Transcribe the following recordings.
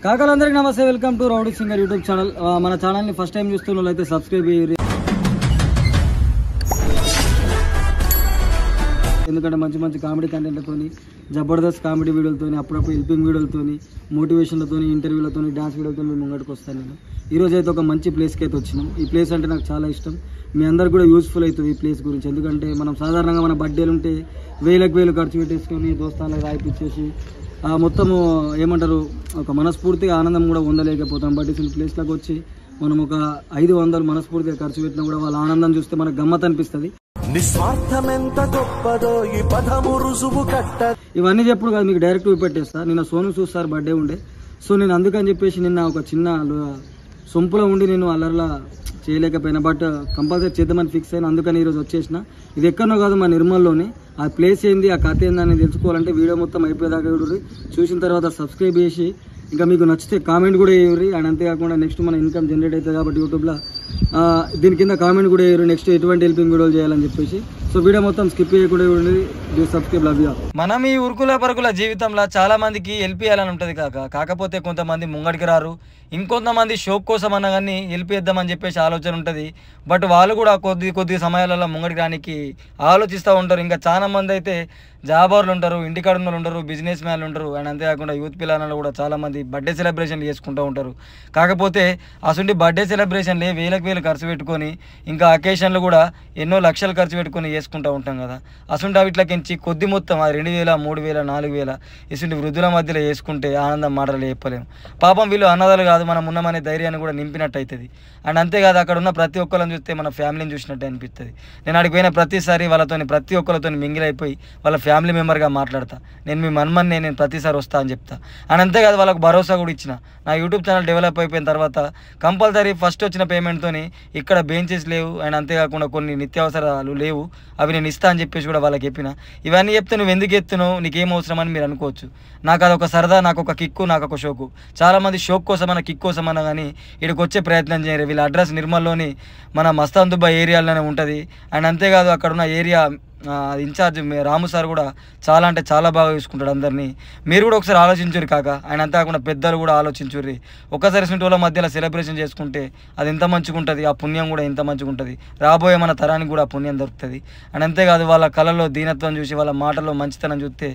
కాకలందరికీ నమస్తే, welcome to rowdy singer YouTube channel. మన ఛానల్ని ఫస్ట్ టైం చూస్తున్న వాళ్ళైతే సబ్స్క్రైబ్ చేయండి, ఎందుకంటే మంచి మంచి కామెడీ కంటెంట్లతో, జబర్దస్త్ కామెడీ వీడియోలతో, అప్పుడప్పుడు హెల్పింగ్ వీడియోలతో, మోటివేషన్లతో, ఇంటర్వ్యూలతో, డాన్స్ వీడియోలతో మేము ముంగడికి వస్తాను. నేను ఈరోజు అయితే ఒక మంచి ప్లేస్కి అయితే వచ్చినాం. ఈ ప్లేస్ అంటే నాకు చాలా ఇష్టం, మీ అందరికి కూడా యూస్ఫుల్ అవుతుంది ఈ ప్లేస్ గురించి. ఎందుకంటే మనం సాధారణంగా మన బర్త్డేలు ఉంటే వేలకు ఖర్చు పెట్టేసుకొని దోస్తాలకు రాయిపించేసి మొత్తము ఏమంటారు ఒక మనస్ఫూర్తిగా ఆనందం కూడా పొందలేకపోతాం. బట్ ఈ ప్లేస్లోకి వచ్చి మనం ఒక 500 మనస్ఫూర్తిగా ఖర్చు పెట్టినా కూడా వాళ్ళ ఆనందం చూస్తే మనకు గమ్మత్ అనిపిస్తుంది. ఇవన్నీ చెప్పుడు కాదు, మీకు డైరెక్ట్ పెట్టేస్తా. నిన్న సోను సూద్ సార్ బర్త్డే ఉండే, సో నేను అందుకని చెప్పేసి నిన్న ఒక చిన్న సొంపులో ఉండి నేను అల్లర్లా చేయలేకపోయినా, బట్ కంపల్సరీ చేద్దామని ఫిక్స్ అయినా. అందుకని ఈరోజు వచ్చేసిన. ఇది ఎక్కడనో కాదు, మా నిర్మల్లోనే. ఆ ప్లేస్ ఏంది, ఆ కథ ఏందని తెలుసుకోవాలంటే వీడియో మొత్తం అయిపోయేదాకా చూసిన తర్వాత సబ్స్క్రైబ్ చేసి ఇంకా మీకు నచ్చితే కామెంట్ కూడా వేయరు. అండ్ అంతేకాకుండా నెక్స్ట్ మన ఇన్కమ్ జనరేట్ అవుతుంది కాబట్టి యూట్యూబ్లో దీని కింద కామెంట్ కూడా వేయరు, నెక్స్ట్ ఎటువంటి హెల్పింగ్ వీడియోలు చేయాలని చెప్పేసి. సో వీడియో మొత్తం స్కిప్ చేయకుండా సబ్స్క్రైబ్ లవ్యా. మనం ఈ ఉరుకుల పరుగుల జీవితంలో చాలా మందికి హెల్ప్ చేయాలని ఉంటుంది కాకపోతే కొంతమంది ముంగడికి రారు, ఇంకొంతమంది షోక్ కోసం అన్నా కానీ హెల్ప్ చేద్దామని చెప్పేసి ఆలోచన ఉంటుంది. బట్ వాళ్ళు కూడా కొద్ది సమయాలలో ముంగడికి రానికి ఆలోచిస్తూ ఉంటారు. ఇంకా చాలా మంది అయితే జాబర్లు ఉంటారు, ఇంటికాడ ఉన్న ఉంటారు, బిజినెస్ మ్యాన్లు ఉంటారు. అండ్ అంతేకాకుండా యూత్ పిల్లలు కూడా చాలామంది బర్త్డే సెలబ్రేషన్లు చేసుకుంటూ ఉంటారు. కాకపోతే అసలు బర్త్డే సెలబ్రేషన్లే వేలకు ఖర్చు పెట్టుకొని, ఇంకా అకేషన్లు కూడా ఎన్నో లక్షలు ఖర్చు పెట్టుకొని చేసుకుంటూ ఉంటాం కదా. అసలు వీటికించి కొద్ది మొత్తం 2000, 3000, 4000 ఇసుంటి వృద్ధుల మధ్యలో వేసుకుంటే ఆనందం మాటలు చెప్పలేము. పాపం వీళ్ళు అన్నదాలు కాదు, మనం ఉన్నామనే ధైర్యాన్ని కూడా నింపినట్టు అవుతుంది. అండ్ అంతేకాదు అక్కడ ఉన్న ప్రతి ఒక్కరిని చూస్తే మన ఫ్యామిలీని చూసినట్టు అనిపిస్తుంది. నేను అడిగి పోయిన ప్రతిసారి వాళ్ళతో ప్రతి ఒక్కరితో మింగిల్ అయిపోయి వాళ్ళ ఫ్యామిలీ మెంబర్గా మాట్లాడతా. నేను మీ మన్మన్ని నేను ప్రతిసారి వస్తా అని చెప్తా. అండ్ అంతేకాదు వాళ్ళకు భరోసా కూడా ఇచ్చిన. నా యూట్యూబ్ ఛానల్ డెవలప్ అయిపోయిన తర్వాత కంపల్సరీ ఫస్ట్ వచ్చిన పేమెంట్తో ఇక్కడ బెంచెస్ లేవు, అండ్ అంతేకాకుండా కొన్ని నిత్యావసరాలు లేవు, అవి నేను ఇస్తా అని చెప్పేసి కూడా వాళ్ళకి చెప్పిన. ఇవన్నీ చెప్తే నువ్వు ఎందుకు ఎత్తున్నావు, నీకేం అవసరం అని మీరు అనుకోవచ్చు. నాకు అదొక సరదా, నాకు ఒక కిక్కు, నాకు ఒక షోకు. చాలామంది షోక్ కోసమన్నా కిక్ కోసమన్నా కానీ ఇక్కడికి వచ్చే ప్రయత్నం చేయరు. వీళ్ళ అడ్రస్ నిర్మల్లోని మన మస్తాన్ దుబ్బా ఏరియాలోనే ఉంటుంది. అండ్ అంతేకాదు అక్కడ ఉన్న ఏరియా ఇన్ఛార్జ్ రాము సార్ కూడా చాలా అంటే చాలా బాగా చూసుకుంటాడు అందరినీ. మీరు కూడా ఒకసారి ఆలోచించుర్రి కాక. ఆయన అంతేకాకుండా పెద్దలు కూడా ఆలోచించుర్రి. ఒక్కసారి వాళ్ళ మధ్యలో సెలబ్రేషన్ చేసుకుంటే అది ఎంత మంచిగా ఉంటుంది, ఆ పుణ్యం కూడా ఎంత మంచిగా ఉంటుంది. రాబోయే మన తరానికి కూడా ఆ పుణ్యం దొరుకుతుంది. అండ్ అంతేకాదు వాళ్ళ కళలో దీనత్వం చూసి, వాళ్ళ మాటల్లో మంచితనం చూస్తే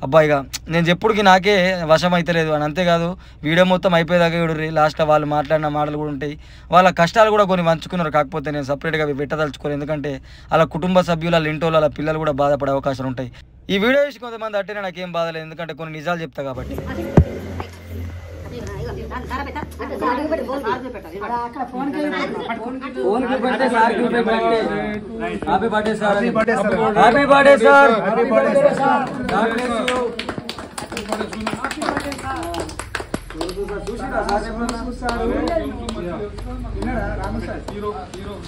అబ్బాయిగా నేను చెప్పుడుకి నాకే వశం అవుతలేదు. అని అంతేకాదు వీడియో మొత్తం అయిపోయేదాకా చూడరు. లాస్ట్లో వాళ్ళు మాట్లాడిన మాటలు కూడా ఉంటాయి, వాళ్ళ కష్టాలు కూడా కొన్ని పంచుకున్నారు. కాకపోతే నేను సపరేట్గా పెట్టదలుచుకోను, ఎందుకంటే వాళ్ళ కుటుంబ సభ్యులు, వాళ్ళ ఇంట్లో వాళ్ళ పిల్లలు కూడా బాధపడే అవకాశాలు ఉంటాయి. ఈ వీడియో చూసి కొంతమంది అట్టేనే నాకేం బాధలేదు, ఎందుకంటే కొన్ని నిజాలు చెప్తా కాబట్టి.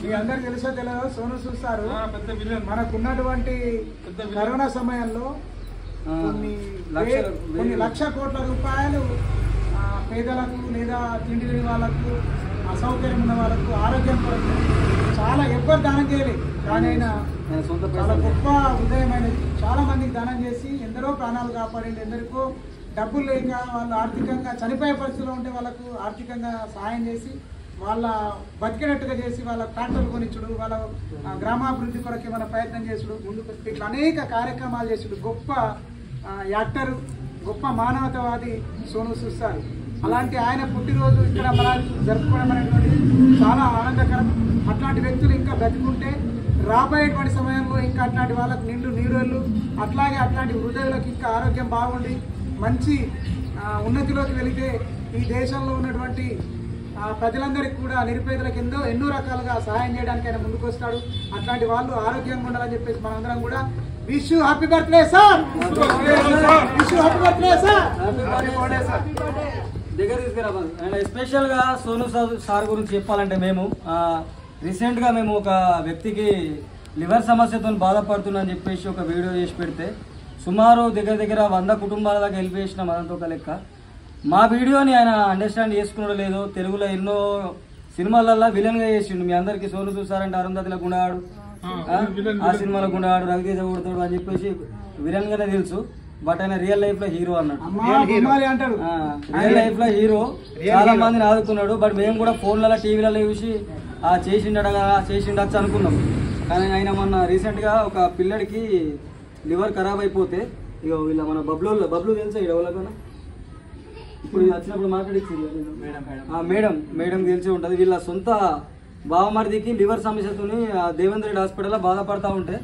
మీ అందరికి తెలుసో తెలియదు, సోను సూద్ సార్ మనకున్నటువంటి కరోనా సమయంలో కొన్ని లక్ష కోట్ల రూపాయలు పేదలకు లేదా తిండి లేని వాళ్ళకు, అసౌకర్యం ఉన్న వాళ్ళకు, ఆరోగ్యం కొరకు చాలా ఎవ్వరు దానం చేయలేదు. కానీ ఆయన చాలా గొప్ప హృదయమైనది. చాలా మందికి దానం చేసి ఎందరో ప్రాణాలు కాపాడింది. ఎందరికో డబ్బులు లేక వాళ్ళు ఆర్థికంగా చనిపోయే పరిస్థితిలో ఉంటే వాళ్ళకు ఆర్థికంగా సహాయం చేసి వాళ్ళ బతికేటట్టుగా చేసి వాళ్ళ ట్రాక్టర్లు కొనిచ్చుడు, వాళ్ళ గ్రామాభివృద్ధి కొరకు ఏమైనా ప్రయత్నం చేసుడు, ముందుకు ఇట్లా అనేక కార్యక్రమాలు చేసుడు. గొప్ప యాక్టర్, గొప్ప మానవతావాది సోను సూద్ సార్. అలాంటి ఆయన పుట్టినరోజు ఇక్కడ మన జరుపుకోవడం అనేటువంటి చాలా ఆనందకరం. అట్లాంటి వ్యక్తులు ఇంకా బ్రతికుంటే రాబోయేటువంటి సమయంలో ఇంకా అట్లాంటి వాళ్ళకు నిండు నీడోళ్ళు, అట్లాగే అట్లాంటి హృదయాలకు ఇంకా ఆరోగ్యం బాగుండి మంచి ఉన్నతిలోకి వెళితే ఈ దేశంలో ఉన్నటువంటి ప్రజలందరికీ కూడా నిరుపేదలకు ఎన్నో రకాలుగా సహాయం చేయడానికి ఆయన ముందుకు వస్తాడు. అట్లాంటి వాళ్ళు ఆరోగ్యంగా ఉండాలని చెప్పేసి మనందరం కూడా wish you happy birthday sir, wish you happy birthday sir, happy birthday sir. దగ్గర తీసుకురా. అండ్ ఎస్పెషల్గా సోను సార్ గురించి చెప్పాలంటే మేము రీసెంట్గా మేము ఒక వ్యక్తికి లివర్ సమస్యతో బాధపడుతున్నా అని చెప్పేసి ఒక వీడియో చేసి పెడితే సుమారు దగ్గర 100 కుటుంబాల దాకా హెల్ప్ చేసినాం. అదంతా ఒక లెక్క. మా వీడియోని ఆయన అండర్స్టాండ్ చేసుకున్నాడో లేదో, తెలుగులో ఎన్నో సినిమాలల్లో విలన్గా చేసిండు. మీ అందరికీ సోను సూద్ సార్ అంటే అరుంధతిలో గుండాడు, ఆ సినిమాలో గుండాడు, రవితేజ కొడతాడు అని చెప్పేసి విలన్గానే తెలుసు. బట్ ఆయన రియల్ లైఫ్ లో హీరో అన్నాడు. అంటాడు రియల్ లైఫ్ లో హీరో, చాలా మందిని ఆదుకున్నాడు. బట్ మేము కూడా ఫోన్లలో టీవీలలో చూసి చేసిండొచ్చు అనుకున్నాం. కానీ ఆయన మొన్న రీసెంట్ గా ఒక పిల్లడికి లివర్ ఖరాబ్ అయిపోతే ఇక వీళ్ళ మన బబ్లు తెలుసా ఎవరికన్నా ఇప్పుడు వచ్చినప్పుడు మాట్లాడించింది మేడం తెలిసి ఉంటుంది. వీళ్ళ సొంత బావమరిదికి లివర్ సమస్యతో దేవేంద్ర రెడ్డి హాస్పిటల్లో బాధపడతా ఉంటే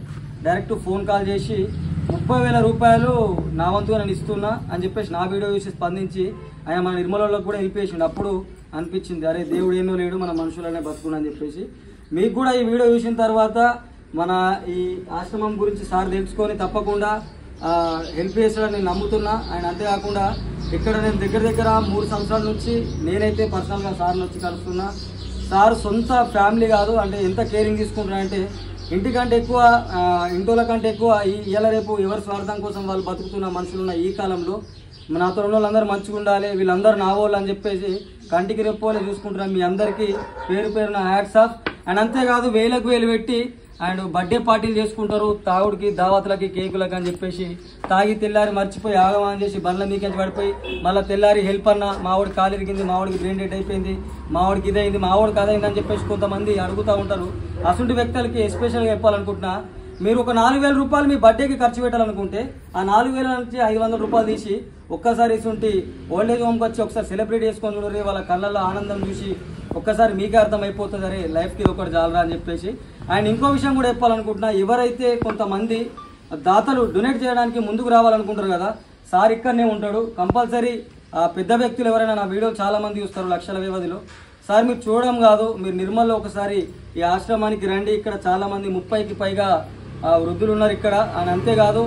డైరెక్ట్ ఫోన్ కాల్ చేసి 30,000 రూపాయలు నా వంతుగా నేను ఇస్తున్నా అని చెప్పేసి నా వీడియో చూసి స్పందించి ఆయన మన నిర్మలలో కూడా హెల్ప్ చేసిండు. అప్పుడు అనిపించింది అరే దేవుడు ఏమో లేడు, మన మనుషులనే బతుకున్నా అని చెప్పేసి. మీకు కూడా ఈ వీడియో చూసిన తర్వాత మన ఈ ఆశ్రమం గురించి సార్ తెలుసుకొని తప్పకుండా హెల్ప్ చేస్తాడని నేను నమ్ముతున్నా. ఆయన అంతేకాకుండా ఇక్కడ నేను దగ్గర 3 సంవత్సరాల నుంచి నేనైతే పర్సనల్గా సార్ని వచ్చి కలుస్తున్నా. సార్ సొంత ఫ్యామిలీ కాదు, అంటే ఎంత కేరింగ్ తీసుకుంటారంటే ఇంటికంటే ఎక్కువ ఇంటోల కంటే ఎక్కువ ఇవాళ రేపు ఎవరి స్వార్థం కోసం వాళ్ళు బతుకుతున్న మనుషులున్న ఈ కాలంలో నాతో ఉన్న వాళ్ళందరూ మంచిగా ఉండాలి, వీళ్ళందరూ నా వాళ్ళు అని చెప్పేసి కంటికి రెప్పోలే చూసుకుంటున్నాం. మీ అందరికీ పేరు పేరున హ్యాట్స్ ఆఫ్. అండ్ అంతేకాదు వేలకు వేలు పెట్టి అండ్ బర్త్డే పార్టీలు చేసుకుంటారు, తాగుడికి దావతులకి కేకులకి అని చెప్పేసి తాగి తెల్లారి మర్చిపోయి ఆగమని చేసి బండ్ల మీకెంచి పడిపోయి మళ్ళీ తెల్లారి హెల్ప్ అన్న మావాడికి కాలు ఇరిగింది, మావాడికి బ్రెయిన్ డెడ్ అయిపోయింది, మావాడికి ఇదైంది, మావాడికి అదైంది అని చెప్పేసి కొంతమంది అడుగుతూ ఉంటారు. అటువంటి వ్యక్తులకి ఎస్పెషల్గా చెప్పాలనుకుంటున్నా, మీరు ఒక 4,000 రూపాయలు మీ బర్త్డేకి ఖర్చు పెట్టాలనుకుంటే ఆ 4,000 నుంచి 500 రూపాయలు తీసి ఒక్కసారి ఇసుంటి ఓల్డేజ్ హోమ్కి వచ్చి ఒకసారి సెలబ్రేట్ చేసుకొని చూడరు. వాళ్ళ కళ్ళల్లో ఆనందం చూసి ఒక్కసారి మీకే అర్థం అయిపోతుంది అరే లైఫ్కి ఇది ఒకటి చాలరా అని చెప్పేసి. అండ్ ఇంకో విషయం కూడా చెప్పాలనుకుంటున్నా, ఎవరైతే కొంతమంది దాతలు డొనేట్ చేయడానికి ముందుకు రావాలనుకుంటారు కదా, సార్ ఇక్కడనే ఉంటాడు. కంపల్సరీ పెద్ద వ్యక్తులు ఎవరైనా నా వీడియో చాలా మంది చూస్తారు లక్షల వ్యవధిలో. సార్ మీరు చూడడం కాదు, మీరు నిర్మల్లో ఒకసారి ఈ ఆశ్రమానికి రండి. ఇక్కడ చాలా మంది 30కి పైగా వృద్ధులు ఉన్నారు ఇక్కడ. అండ్ అంతేకాదు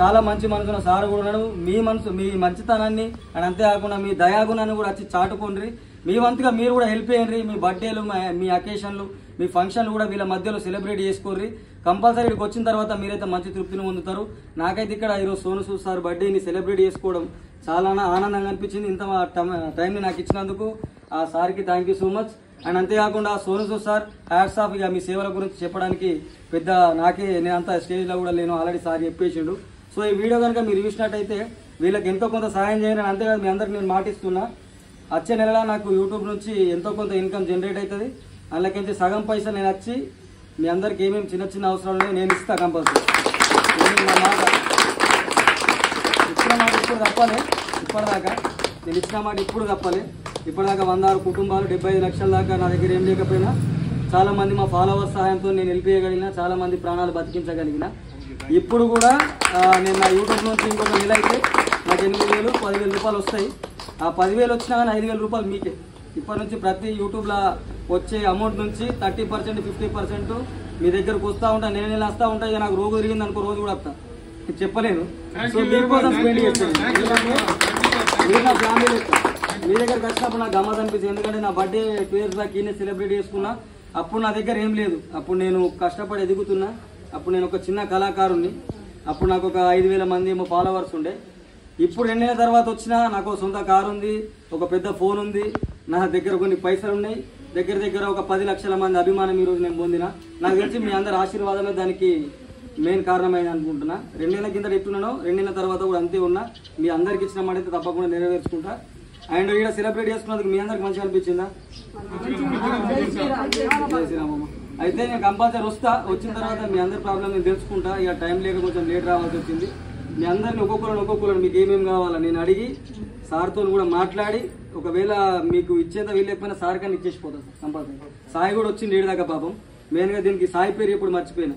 చాలా మంచి మనసున్న సార్ కూడా ఉన్నాడు. మీ మంచితనాన్ని అండ్ అంతేకాకుండా మీ దయాగుణాన్ని కూడా వచ్చి చాటుకోండి. మీ వంతుగా మీరు కూడా హెల్ప్ చేయండి. మీ బర్త్డేలు, మీ అకేషన్లు, మీ ఫంక్షన్లు కూడా వీళ్ళ మధ్యలో సెలబ్రేట్ చేసుకోర్రి. కంపల్సరీ ఇక్కడికి వచ్చిన తర్వాత మీరైతే మంచి తృప్తిని పొందుతారు. నాకైతే ఇక్కడ ఈరోజు సోను సూద్ సార్ బర్త్డేని సెలబ్రేట్ చేసుకోవడం చాలా ఆనందంగా అనిపించింది. ఇంత టైంని నాకు ఇచ్చినందుకు ఆ సార్కి thank you so much. And అంతేకాకుండా Sonu Sood sir hats off. ఇక మీ సేవల గురించి చెప్పడానికి పెద్ద నాకే నేను అంత స్టేజ్లో కూడా లేను, ఆల్రెడీ సార్ చెప్పేసిండు. సో ఈ వీడియో కనుక మీరు చూసినట్టయితే వీళ్ళకి ఎంతో కొంత సహాయం చేయండి. అంతేకాదు మీ అందరికి నేను మాటిస్తున్నా, వచ్చే నెలలో నాకు యూట్యూబ్ నుంచి ఎంతో కొంత ఇన్కమ్ జనరేట్ అవుతుంది. అందులోకించి సగం పైసా నేను వచ్చి మీ అందరికి ఏమేమి చిన్న చిన్న అవసరాలు నేను ఇస్తా. కంపల్సరీ ఇచ్చిన మాట ఇప్పుడు తప్పాలి. ఇప్పటిదాకా నేను ఇచ్చిన మాట ఇప్పుడు తప్పాలి. ఇప్పటిదాకా 106 కుటుంబాలు 75 లక్షల దాకా నా దగ్గర ఏం లేకపోయినా చాలా మంది మా ఫాలోవర్స్ సహాయంతో నేను హెల్ప్ చేయగలిగిన, చాలా మంది ప్రాణాలు బతికించగలిగిన. ఇప్పుడు కూడా నేను నా యూట్యూబ్ నుంచి ఇంకొక నెల అయితే నాకు 8,000 10,000 రూపాయలు వస్తాయి. ఆ 10,000 వచ్చినా కానీ 5,000 రూపాయలు మీకే. ఇప్పటి నుంచి ప్రతి యూట్యూబ్లో వచ్చే అమౌంట్ నుంచి 30% 50% మీ దగ్గరకు వస్తూ ఉంటా. నేను వస్తూ ఉంటా. ఇక నాకు రోజు తిరిగింది అనుకో, రోజు కూడా వస్తా, చెప్పలేను. సో మీకోసం స్పెండ్ చేస్తాను. మీరు నా ఫ్యామిలీ మీ దగ్గరకు వచ్చినప్పుడు నాకు గమ్మత్ అనిపించింది. ఎందుకంటే నా బర్త్డే 2 years బ్యాక్ ఈయన సెలబ్రేట్ చేసుకున్నా. అప్పుడు నా దగ్గర ఏం లేదు, అప్పుడు నేను కష్టపడి ఎదుగుతున్నా. అప్పుడు నేను ఒక చిన్న కళాకారుణ్ణి. అప్పుడు నాకు ఒక 5,000 మంది ఏమో ఫాలోవర్స్ ఉండే. ఇప్పుడు 2 నెలల తర్వాత వచ్చినా నాకు సొంత కారు ఉంది, ఒక పెద్ద ఫోన్ ఉంది, నా దగ్గర కొన్ని పైసలు ఉన్నాయి. దగ్గర ఒక 10 లక్షల మంది అభిమానం ఈరోజు నేను పొందిన. నాకు తెలిసి మీ అందరి ఆశీర్వాదమే దానికి మెయిన్ కారణమైంది అనుకుంటున్నా. 2 నెలల కింద ఎట్టున్నానో 2 నెలల తర్వాత కూడా అంతే ఉన్నా. మీ అందరికి ఇచ్చిన మాట అయితే తప్పకుండా నెరవేర్చుకుంటా. అండ్ ఇక్కడ సెలబ్రేట్ చేసుకున్నందుకు మీ అందరికి మంచిగా అనిపించిందా? అయితే నేను కంపల్సరీ వస్తా. వచ్చిన తర్వాత మీ అందరి ప్రాబ్లం నేను తెలుసుకుంటా. ఇక టైం లేక కొంచెం లేట్ రావాల్సి వచ్చింది. మీ అందరిని ఒక్కొక్కరు మీకు ఏమేమి కావాలో నేను అడిగి సార్తో కూడా మాట్లాడి, ఒకవేళ మీకు ఇచ్చేంత వీళ్ళకపోయినా సార్ కానీ ఇచ్చేసిపోతాను కంపల్సరీ. సాయి కూడా వచ్చింది 7 దాకా. పాపం మెయిన్గా దీనికి సాయి పేరు ఎప్పుడు మర్చిపోయినా.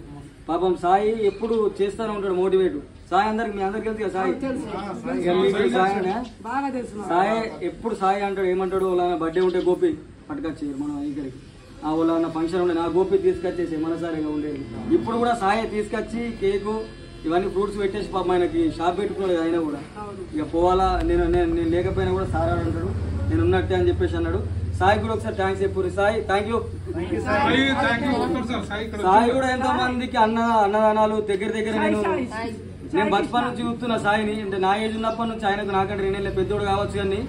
పాపం సాయి ఎప్పుడు చేస్తూనే ఉంటాడు మోటివేట్. సాయి అందరికి మీ అందరికి తెలుసు కదా సాయి. సాయి ఎప్పుడు సాయి అంటాడు, ఏమంటాడు, వాళ్ళ బర్త్డే ఉంటే గోపి పట్టుకొచ్చేది మన ఇక్కడికి. వాళ్ళ ఫంక్షన్ ఉండే నా గోపి తీసుకొచ్చేసి మనసారిగా ఉండేది. ఇప్పుడు కూడా సాయి తీసుకొచ్చి కేకు ఇవన్నీ ఫ్రూట్స్ పెట్టేసి పాపం ఆయనకి షాప్ పెట్టుకున్నాడు. అయినా కూడా ఇక పోవాలా, నేను లేకపోయినా కూడా సార్ అంటాడు నేను ఉన్నట్టే అని చెప్పేసి అన్నాడు. సాయి కూడా ఒకసారి థ్యాంక్స్ చెప్పు. Sai thank you. సాయి కూడా ఎంతో మందికి అన్నదానాలు దగ్గర నేను బచ్పన్ నుంచి చూస్తున్నా సాయిని. అంటే నా ఏజ్ ఉన్నప్పటి నుంచి ఆయనకు నాకంటే 2 నెలల పెద్దోడు కావచ్చు, కానీ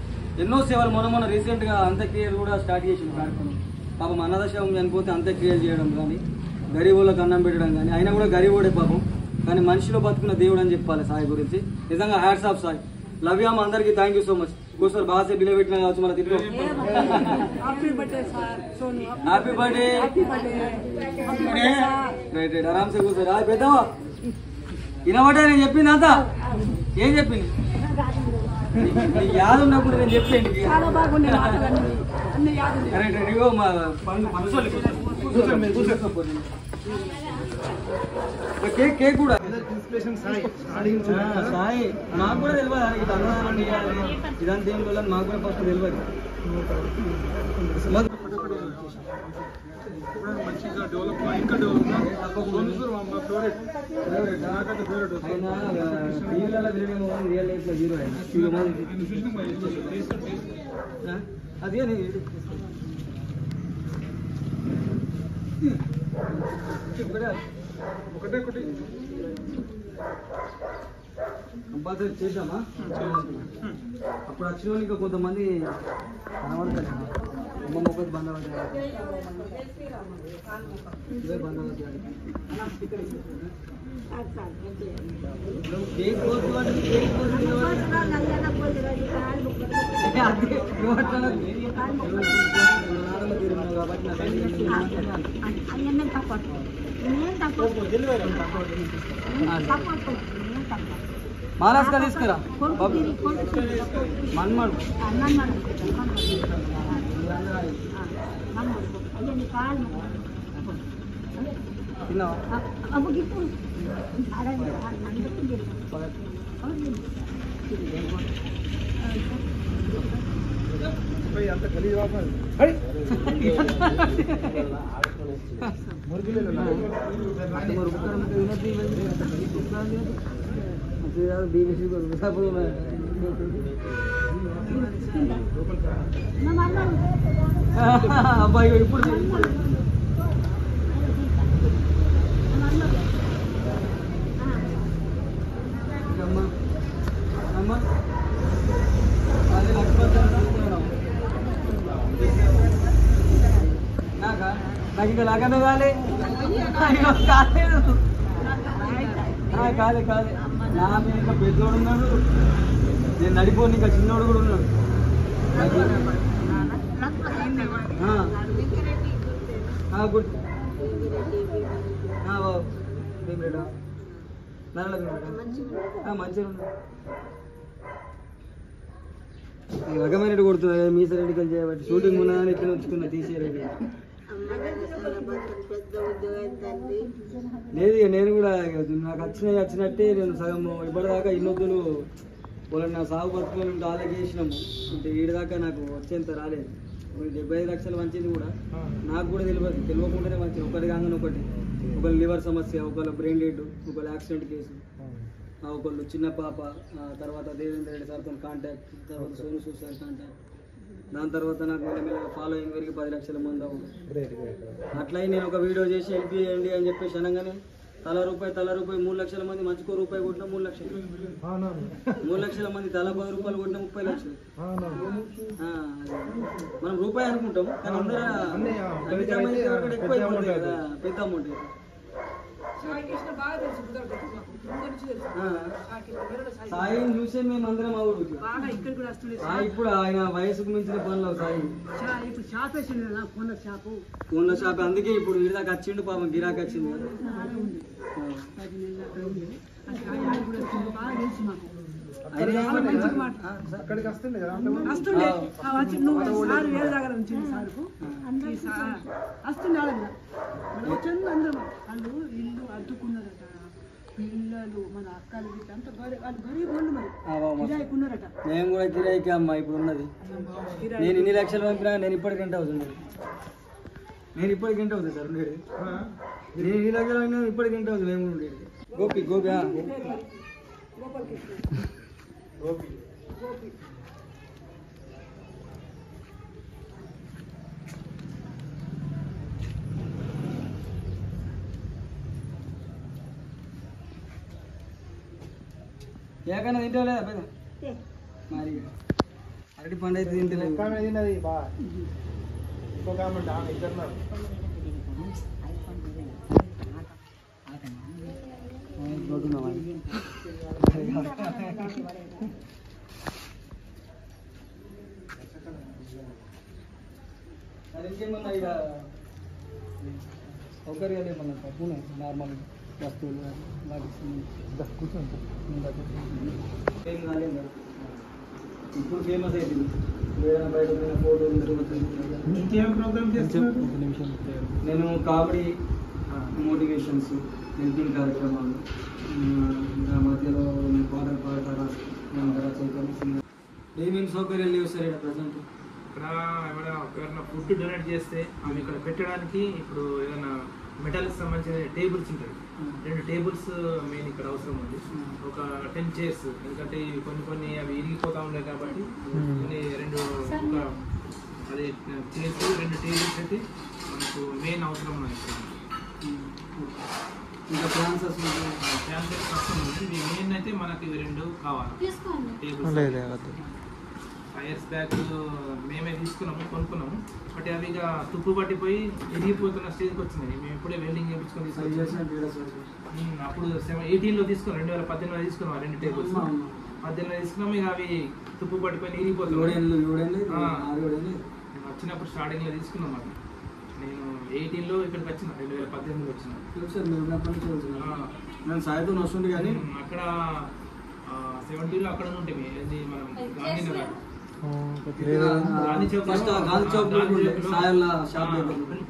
ఎన్నో సేవలు మొన్న రీసెంట్ గా అంత్యక్రియలు కూడా స్టార్ట్ చేసింది కార్యక్రమం. పాపం అన్నదశం చనిపోతే అంత్యక్రియలు చేయడం కానీ, గరీబులకు అన్నం పెట్టడం కానీ. ఆయన కూడా గరీబుడే పాపం, కానీ మనిషిలో బతుకున్న దేవుడు అని చెప్పాలి సాయి గురించి. నిజంగా hats off Sai. Love you అందరికి. Thank you so much. ఇంకోసారి బాగా బిల్ల పెట్టినా కావచ్చు మన తిట్టు. Happy birthday. రైట్ రైట్ ఆరామ్సే కూర్చోరు. పెద్దవా వినబడ్డా నేను చెప్పింది అంతా? ఏం చెప్పింది? యాద ఉన్నప్పుడు నేను చెప్పేయండి. రైట్ రైట్ ఇగో మా కేక్ కేక్ కూడా సాయి మాకు కూడా తెలియదు. ఇట్లా అన్నదానం చేయాలి ఇదంతా ఏం తెలియదు. మాకు కూడా ఫస్ట్ తెలియదు. మంచిగా డెవలప్ ఇంకా డెవలప్ రియల్ లైఫ్ లో హీరో అదే ఒకటే ఒకటి కంపల్సరీ చేద్దామా? అప్పుడు వచ్చిన వాళ్ళు ఇంకా కొంతమంది కనబడతారు. అమ్మమ్మ ఒకటి బంధవతి కేక్ మహారాష్ట్ర తీసుకురా మన్మడు అంత గలీజ్ అబ్బాయి ఇప్పుడు అమ్మ అదే నాకా నాకు ఇంకా లాగానే కాలే కాలే కాలే నా మీద ఇంకా పెద్దోడు ఉన్నాడు. నేను నడిపోను ఇంకా చిన్నోడు కూడా ఉన్నాడు. గుడ్ మంచిగా ఉన్నాడు. రకమైనట్టు కొడుతుంది మీసరెడ్డికి చేయబట్టి షూటింగ్ ఉన్నదని ఇట్లా ఉంచుకున్నా తీసేరెడ్డి. లేదు ఇక నేను కూడా నాకు వచ్చినట్టే నేను సగం ఇప్పటిదాకా ఇన్నొద్దులు వాళ్ళని నా సాగు బతుకుని ఉంటే ఆలోచన చేసినాము. అంటే వీడిదాకా నాకు వచ్చేంత రాలేదు. 75 లక్షలు మంచిది కూడా నాకు కూడా తెలియకుండానే మంచిది. ఒకటి కాగానే ఒకరు లివర్ సమస్య, ఒకళ్ళు బ్రెయిన్ డెడ్, ఒకళ్ళు యాక్సిడెంట్ కేసు, ఒకళ్ళు చిన్న పాప, తర్వాత దేవేంద్ర రెడ్డి సార్తో కాంటాక్ట్, తర్వాత సోను సూద్ సార్ కాంటాక్ట్, దాని తర్వాత నాకు మెల్లమెల్లగా ఫాలోయింగ్ వరకు 10 లక్షల మంది అవ్వదు. అట్లా నేను ఒక వీడియో చేసి హెల్ప్ చేయండి అని చెప్పేసి అనగానే తల రూపాయి 3 లక్షల మంది మంచికో రూపాయి కొట్టిన 3 లక్షలు, 3 లక్షల మంది తల 10 రూపాయలు కొట్టిన 30 లక్షలు. మనం రూపాయి అనుకుంటాం కానీ అందరూ ఎక్కువ అయిపోతుంది కదా, పెద్ద అమౌంట్. సాయిని చూసే మేము అందరం అవుడు. ఇప్పుడు ఆయన వయసుకు మించిన పనులు సాయి ఫోన్ల షాప్. అందుకే ఇప్పుడు వీడిదాకా వచ్చిండు పాపం, గిరాకీ వచ్చింది కదా. అక్కడికి వస్తుండే ఇల్లు అద్దుకున్నారట, పిల్లలు మన అక్కలు అంత గరీబ్ వాళ్ళు మరి కిరాయికి ఉన్నారట. మేము కూడా కిరాయికి అమ్మా ఇప్పుడు ఉన్నది. నేను ఇన్ని లక్షలు పంపినా నేను ఇప్పటికి ఎంత అవుతుంది? నేను ఇప్పటికి ఎంత అవుతుంది సార్ ఉండేది? నేను ఇన్ని లక్షలు పంపినా ఇప్పటికి ఎంత అవుతుంది? మేము ఉండేది గోపి గోపి గోపి ఏకన్నా తింటా లేదా పెద్ద మరి అరటి పండు అయితే తింటలేదు. తిన్నది బాగా ఇంకేమన్నా ఇక సౌకర్యాలు ఏమన్నా తక్కువ నార్మల్ వస్తువులు కూర్చోండి ఏం కాలేదు ఇప్పుడు ఫేమస్ అయిపోయింది ఏదైనా బయట ఫోటోలు ఇంకేం ప్రోగ్రామ్ చేస్తున్నారు? నేను కామెడీ మోటివేషన్స్ హెల్పింగ్ కార్యక్రమాలు ఇంకా మధ్యలో నేను పాటలు పాడతారా చైతన్య ఏమేమి సౌకర్యాలు లేవు సార్ ఇక్కడ ప్రజెంట్ ఇక్కడ ఎవరైనా ఫుడ్ డొనేట్ చేస్తే అవి ఇక్కడ పెట్టడానికి ఇప్పుడు ఏదైనా మెటల్కి సంబంధించిన టేబుల్స్ ఉంటాయి. 2 టేబుల్స్ మెయిన్ ఇక్కడ అవసరం ఉంది. ఒక 10 చైర్స్, ఎందుకంటే ఇవి కొన్ని అవి ఇరిగిపోతూ ఉన్నాయి కాబట్టి కొన్ని 2 అది చైర్స్ 2 టేబుల్స్ అయితే మనకు మెయిన్ అవసరం ఉన్నాయి. ఇంకా ఫ్యాన్స్ అవసరం ఉంది. ఇవి మెయిన్ అయితే మనకి ఇవి 2 కావాలి టేబుల్స్. టైర్స్ బ్యాగ్ మేమే తీసుకున్నాము, కొనుక్కున్నాము. బట్ అవి ఇక తుప్పు పట్టిపోయి ఎరిగిపోతున్న స్టేజ్కి వచ్చినాయి. మేము ఇప్పుడే వెల్డింగ్ చేయించుకొని అప్పుడు 18లో తీసుకున్నాం, 2018లో తీసుకున్నాం 2 టేబుల్స్. 18లో తీసుకున్నాం. ఇక అవి తుప్పు పట్టిపోయి ఎరిగిపోతున్నాయి. వచ్చినప్పుడు స్టార్టింగ్లో తీసుకున్నాం. అది నేను 18లో ఇక్కడికి వచ్చిన, 2018లో వచ్చిన. నేను సాయంత్రం వస్తుంది కానీ అక్కడ 70లో అక్కడ ఉంటే మనం గాంధీనగర్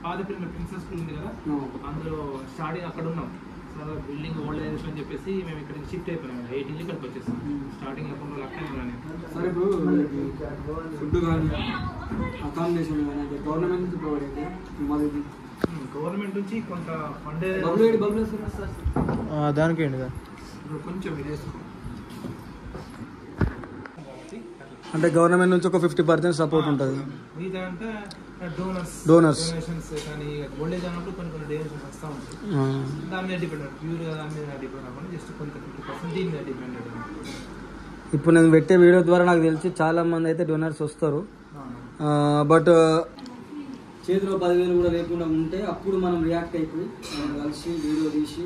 పాత ప్రిన్సెస్ స్కూల్ ఉంది కదా, అందులో స్టార్టింగ్ అక్కడ ఉన్నాం. బిల్డింగ్ ఓల్డ్ ఏజ్ అని చెప్పేసి మేము ఇక్కడ షిఫ్ట్ అయిపోయినాం. 18 ఇక్కడికి వచ్చేసాం. స్టార్టింగ్ అప్పుడు అక్కడే ఉన్నాను. సరే, ఇప్పుడు ఫుడ్ కానీ అకామిడేషన్ కానీ గవర్నమెంట్ నుంచి ప్రొవైడ్ అయితే గవర్నమెంట్ నుంచి కొంత ఫండ్ దానికి కొంచెం ఇది అంటే గవర్నమెంట్ నుంచి ఒక 50% సపోర్ట్ ఉంటుంది. ఇదంటే డోనర్స్ డొనేషన్స్ కానీ ఓల్డ్ ఏజ్ అన్నప్పుడు కొన్ని డొనేషన్స్ వస్తూ ఉంటాయి. దాని మీద డిపెండ్, ప్యూర్గా దాని మీద డిపెండ్ అవ్వకుండా జస్ట్ కొంత 50% దీని మీద డిపెండ్ అయ్యింది. ఇప్పుడు నేను పెట్టే వీడియో ద్వారా నాకు తెలిసి చాలా మంది అయితే డోనర్స్ వస్తారు. బట్ చేతిలో 10,000 కూడా లేకుండా ఉంటే అప్పుడు మనం రియాక్ట్ అయిపోయి మనం కలిసి వీడియో తీసి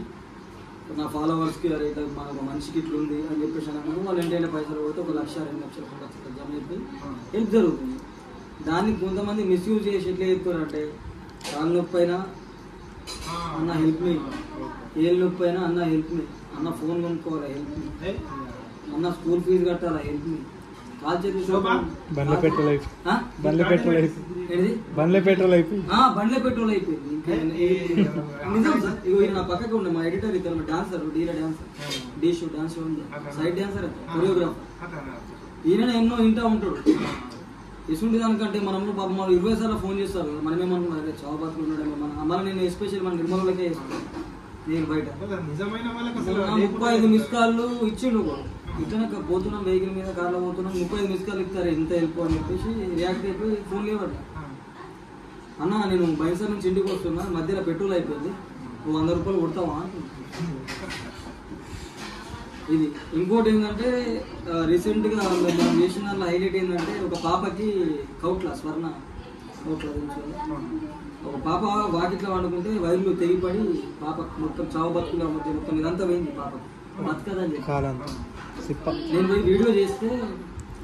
నా ఫాలోవర్స్కి అరే మన ఒక మనిషికి ఇట్లా ఉంది అని చెప్పేసి అన్నాను. వాళ్ళు ఏంటంటే పైసలు పోతే 1 లక్ష 2 లక్షలు 3 లక్షలు జమ అయిపోయి హెల్ప్ జరుగుతుంది. దాన్ని కొంతమంది మిస్యూజ్ చేసి ఎట్లా చెప్తారంటే కాళ్ళ నొప్పి అయినా అన్న హెల్ప్ మీ, ఏళ్ళ నొప్పి అయినా అన్న హెల్ప్ మీ, అన్న ఫోన్ కొనుక్కోవాలా హెల్ప్ మీ, అన్న స్కూల్ ఫీజు కట్టాలా హెల్ప్ మీ, కాల్ చేతి బండ్ల పెట్రోల్ అయిపోయింది. నిజం సార్. ఇగో నా పక్కకి ఉండే మా ఎడిటర్ ఇద్దరు dancer, Dhee show dance side dancer, choreographer. ఈయన ఎన్నో ఇంటా ఉంటాడు. ఇసుంటి దానికంటే మనము పాపం 20 సార్లు ఫోన్ చేస్తారు. మనమేమనుకున్నాం అదే చావు బతులు ఉన్నాడేమో మన నేను ఎస్పెషల్ మన నిర్మలకే నేను బయట 35 మిస్ కాళ్ళు ఇచ్చిండు. ఇట్లనే పోతున్నాం వెహికల్ మీద కార్లో పోతున్నాం, 35 మిస్ కాల్ ఇస్తారు ఎంత హెల్ప్ అని చెప్పేసి రియాక్ట్ అయిపోయి ఫోన్ లేవట. అన్న నేను బైసర్ నుంచి ఇంటికి వస్తున్నా, మధ్యలో పెట్రోల్ అయిపోయింది, నువ్వు 100 రూపాయలు కొడతావా అంటున్నా. ఇది ఇంకోటి ఏంటంటే రీసెంట్గా మనం చేసిన దాంట్లో హైలైట్ ఏంటంటే ఒక పాపకి కౌట్ల స్వర్ణ కౌట్ల ఒక పాప వాకిట్లో వండుకుంటే వైర్లు తెగిపడి పాప మొత్తం చావు బతుకుల మధ్య మొత్తం ఇదంతా పోయింది. పాప బతకదని చెప్పి నేను పోయి వీడియో చేస్తే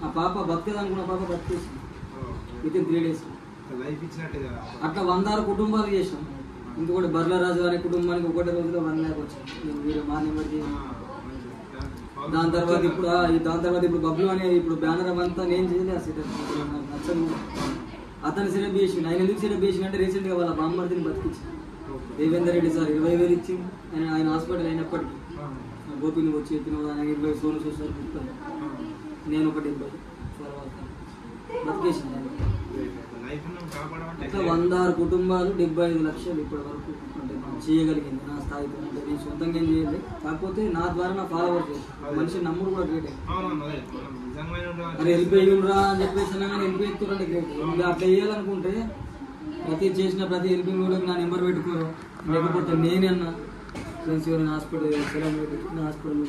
ఆ పాప బతకదనుకున్న పాప బతికేసింది వితిన్ 3 days. అట్లా 106 కుటుంబాలు చేసాం. ఇంకొకటి బర్లరాజు గారి కుటుంబానికి ఒకటే రోజులో 1 lakh వచ్చాయి. నేను వీడియో మార్నింగ్ వరకు దాని తర్వాత ఇప్పుడు బబ్లు అనే ఇప్పుడు బ్యానర్ అంతా నేను చేయలే. ఆ సెటప్ నాకు నచ్చదు. అతను సెటప్ చేసిండు. ఆయన ఎందుకు సెటప్ చేసిండు అంటే రీసెంట్గా వాళ్ళ బామ్మర్దిని బతికించి దేవేందర్ రెడ్డి సార్ 20,000 ఇచ్చింది. ఆయన హాస్పిటల్ అయినప్పటికీ గోపిని వచ్చి ఎత్తిన 20 సోను చూసారు 30, నేను 1 బతికేసింది. అట్లా 106 కుటుంబాలు 75 లక్షలు ఇప్పటి వరకు అంటే మనం చేయగలిగింది నా స్థాయితో. అంటే నేను సొంతంగా ఏం చేయలేదు, కాకపోతే నా ద్వారా నా ఫాలోవర్స్ మనిషి నమ్ముడు కూడా గ్రేట్. అరే హెల్ప్ అయ్యురా అని చెప్పేసి కానీ హెల్ప్ చేస్తారంటే గ్రేట్. ఇంకా అట్లా చేయాలనుకుంటే చేసిన ప్రతి హెల్పింగ్ కూడా నా నెంబర్ పెట్టుకోరు, లేకపోతే నేనే అన్న ఫ్రెండ్స్ ఎవరైనా హాస్పిటల్ హాస్పిటల్